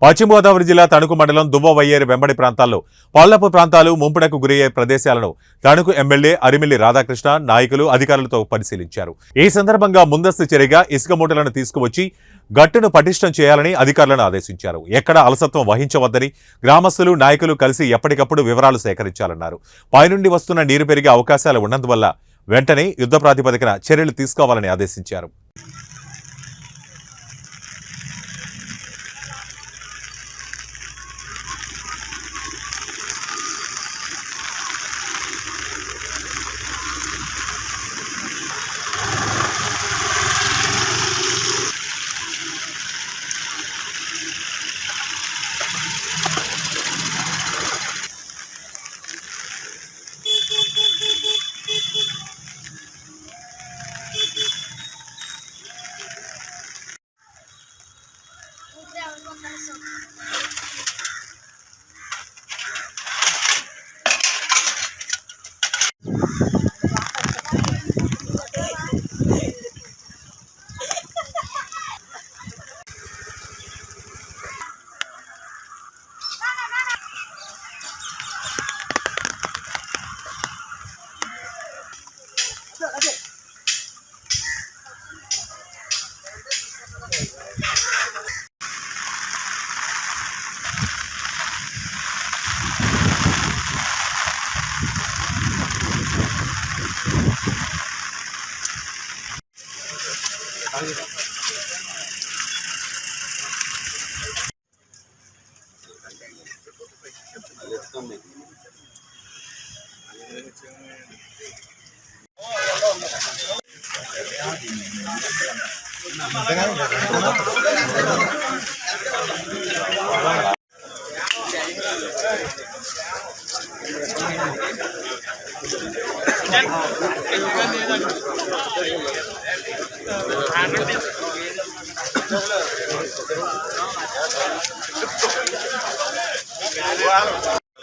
పశ్చిమ గోదావరి జిల్లా తణుకు మండలం దువ్వ వయ్యేరు వెంబడి ప్రాంతాల్లో పల్లపు ప్రాంతాలు ముంపునకు గురయ్యే ప్రదేశాలను తణుకు ఎమ్మెల్యే అరిమిల్లి రాధాకృష్ణ నాయకులు అధికారులతో పరిశీలించారు. ఈ సందర్భంగా ముందస్తు చర్యగా ఇసుక మూటలను తీసుకువచ్చి గట్టును పటిష్టం చేయాలని అధికారులను ఆదేశించారు. ఎక్కడ అలసత్వం వహించవద్దని గ్రామస్తులు నాయకులు కలిసి ఎప్పటికప్పుడు వివరాలు సేకరించాలన్నారు. పైనుండి వస్తున్న నీరు పెరిగే అవకాశాలు ఉన్నందువల్ల వెంటనే యుద్ధ ప్రాతిపదికన చర్యలు తీసుకోవాలని ఆదేశించారు.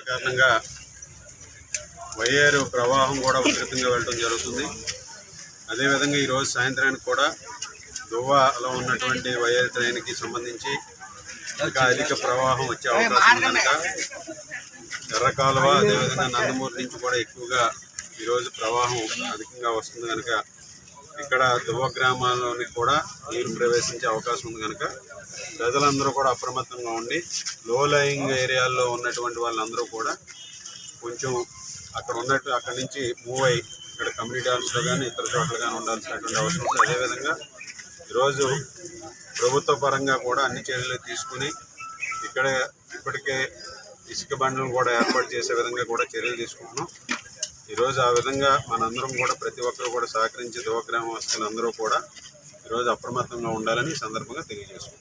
కారణంగా వయ్యేరు ప్రవాహం కూడా ఉధృతంగా వెళ్ళడం జరుగుతుంది. అదేవిధంగా ఈరోజు సాయంత్రానికి కూడా దువ్వలో ఉన్నటువంటి వయ్యేరు ట్రైన్కి సంబంధించి ఇంకా అధిక ప్రవాహం వచ్చే అవకాశం కనుక ఎర్రకాలువ అదేవిధంగా నందమూరు నుంచి కూడా ఎక్కువగా ఈరోజు ప్రవాహం అధికంగా వస్తుంది కనుక ఇక్కడ దువ్వ గ్రామాల్లోనికి కూడా నీరు ప్రవేశించే అవకాశం ఉంది కనుక ప్రజలందరూ కూడా అప్రమత్తంగా ఉండి లో లయింగ్ ఏరియాల్లో ఉన్నటువంటి వాళ్ళందరూ కూడా కొంచెం అక్కడి నుంచి మూవ్ అయ్యి ఇక్కడ కమ్యూనిటీ హాల్స్లో కానీ ఇతర చోట్ల కానీ ఉండాల్సినటువంటి అవసరం ఉంది. అదేవిధంగా ఈరోజు ప్రభుత్వ పరంగా కూడా అన్ని చర్యలు తీసుకుని ఇక్కడ ఇప్పటికే ఇసుక బండ్లను కూడా ఏర్పాటు చేసే విధంగా కూడా చర్యలు తీసుకుంటున్నాం. ఈరోజు ఆ విధంగా మనందరం కూడా ప్రతి ఒక్కరు కూడా సహకరించి దువ్వ గ్రామస్తులందరూ కూడా ఈరోజు అప్రమత్తంగా ఉండాలని ఈ సందర్భంగా తెలియజేసుకుంటున్నాం.